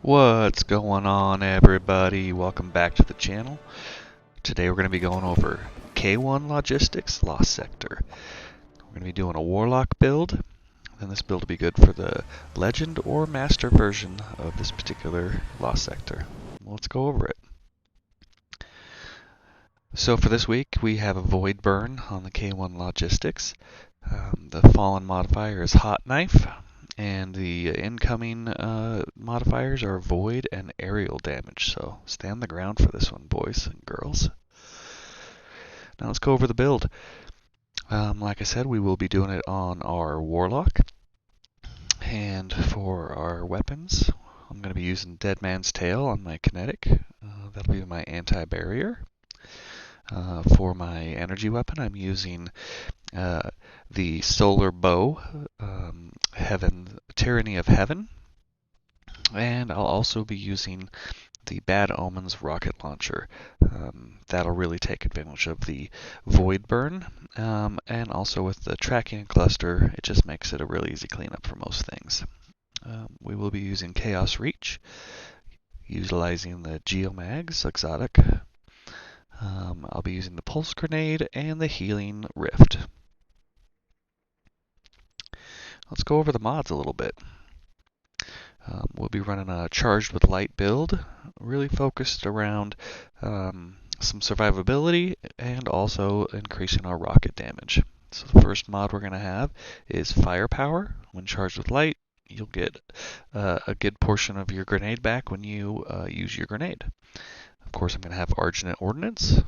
What's going on, everybody? Welcome back to the channel. Today we're going to be going over K1 Logistics Lost Sector. We're going to be doing a Warlock build, and this build will be good for the Legend or Master version of this particular Lost Sector. Let's go over it. So for this week, we have a Void Burn on the K1 Logistics. The Fallen modifier is Hot Knife, and the incoming modifiers are Void and Aerial Damage. So stand the ground for this one, boys and girls. Now let's go over the build. Like I said, we will be doing it on our Warlock. And for our weapons, I'm going to be using Dead Man's Tail on my kinetic. That'll be my anti-barrier. For my energy weapon, I'm using the Solar Bow, Tyranny of Heaven, and I'll also be using the Bad Omens rocket launcher. That'll really take advantage of the Void Burn, and also with the tracking and cluster, it just makes it a really easy cleanup for most things. We will be using Chaos Reach, utilizing the Geomags exotic. I'll be using the Pulse Grenade and the Healing Rift. Let's go over the mods a little bit. We'll be running a Charged with Light build, really focused around some survivability and also increasing our rocket damage. So the first mod we're going to have is Firepower. When charged with light, you'll get a good portion of your grenade back when you use your grenade. Of course, I'm going to have Argent Ordnance,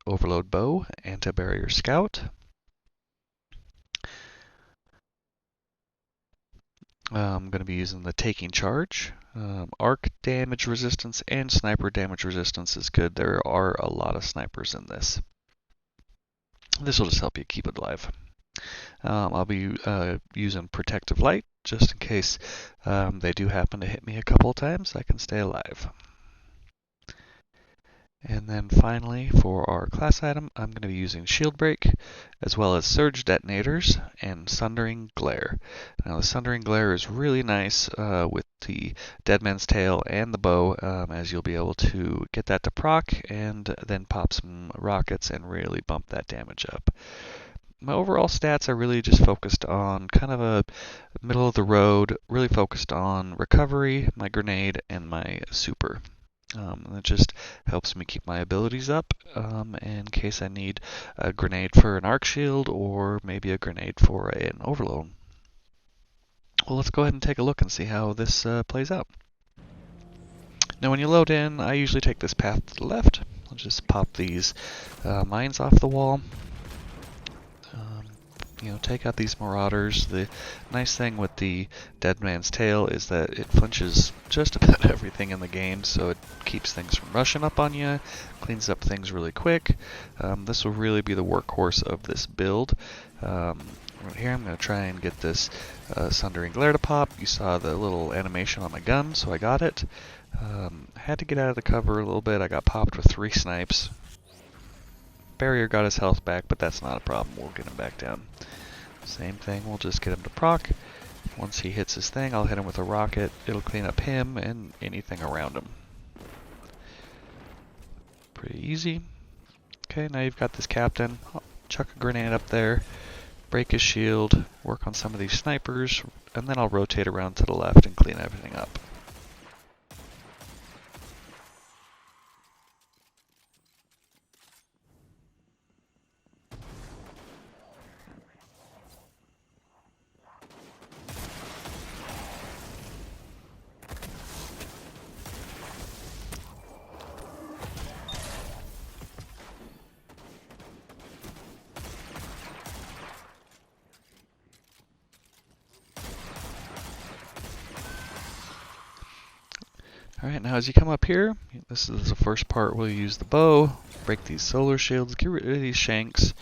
Overload Bow, Anti-Barrier Scout. I'm going to be using the Taking Charge. Arc damage resistance and sniper damage resistance is good. There are a lot of snipers in this. This will just help you keep it alive. I'll be using Protective Light just in case they do happen to hit me a couple of times. I can stay alive. And then finally, for our class item, I'm going to be using Shield Break, as well as Surge Detonators and Sundering Glare. Now, the Sundering Glare is really nice with the Dead Man's Tail and the bow, as you'll be able to get that to proc and then pop some rockets and really bump that damage up. My overall stats are really just focused on kind of a middle of the road, really focused on recovery, my grenade, and my super. And it just helps me keep my abilities up in case I need a grenade for an arc shield or maybe a grenade for an overload. Well, let's go ahead and take a look and see how this plays out. Now when you load in, I usually take this path to the left. I'll just pop these mines off the wall. Take out these marauders. The nice thing with the Dead Man's Tail is that it flinches just about everything in the game, so it keeps things from rushing up on you, cleans up things really quick. This will really be the workhorse of this build. Right here I'm going to try and get this Sundering Glare to pop. You saw the little animation on my gun, so I got it. Had to get out of the cover a little bit. I got popped with 3 snipes. Barrier got his health back, but that's not a problem. We'll get him back down. Same thing, we'll just get him to proc. Once he hits his thing, I'll hit him with a rocket. It'll clean up him and anything around him. Pretty easy. Okay, now you've got this captain. I'll chuck a grenade up there, break his shield, work on some of these snipers, and then I'll rotate around to the left and clean everything up. Alright, now as you come up here, this is the first part where you use the bow, break these solar shields, get rid of these shanks,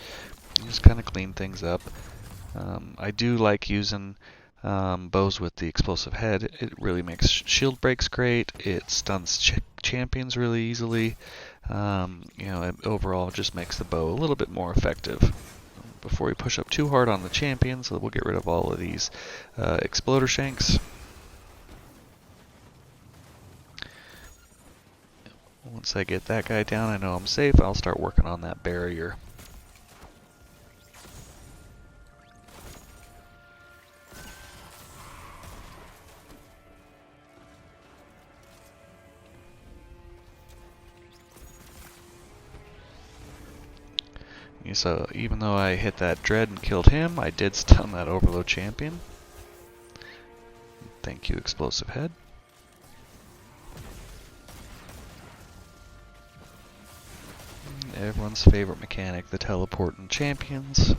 just kind of clean things up. I do like using bows with the explosive head. It really makes shield breaks great, it stuns champions really easily, it overall just makes the bow a little bit more effective. Before we push up too hard on the champions, we'll get rid of all of these exploder shanks. Once I get that guy down, I know I'm safe. I'll start working on that barrier. So even though I hit that dread and killed him, I did stun that overload champion. Thank you, explosive head. Everyone's favorite mechanic, the teleporting champions.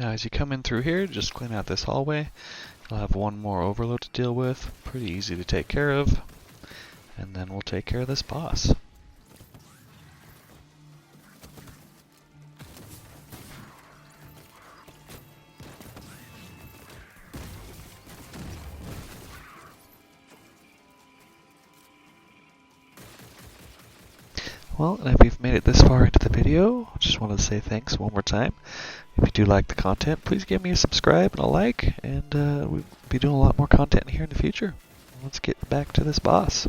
Now as you come in through here, just clean out this hallway. You'll have one more overload to deal with, pretty easy to take care of, and then we'll take care of this boss. Well, and if you've made it this far into the video, I just wanted to say thanks one more time. If you do like the content, please give me a subscribe and a like, and we'll be doing a lot more content here in the future. Let's get back to this boss.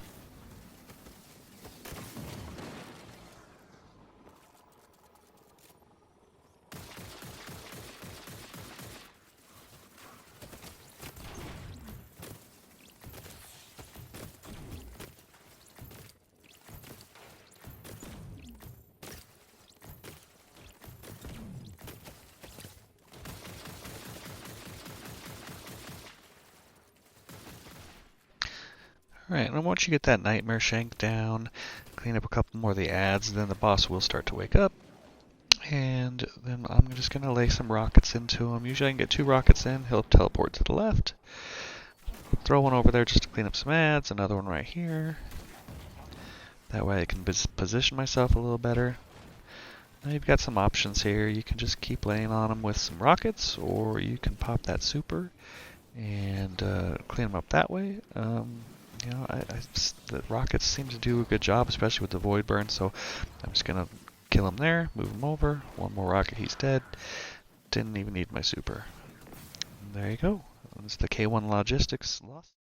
Alright, and once you get that Nightmare Shank down, clean up a couple more of the ads, then the boss will start to wake up. And then I'm just going to lay some rockets into him. Usually I can get 2 rockets in, he'll teleport to the left. Throw one over there just to clean up some ads, another one right here. That way I can position myself a little better. Now you've got some options here. You can just keep laying on them with some rockets, or you can pop that super and clean them up that way. You know, the rockets seem to do a good job, especially with the void burn, so I'm just going to kill him there, move him over, one more rocket, he's dead. Didn't even need my super. And there you go. It's the K1 Logistics loss.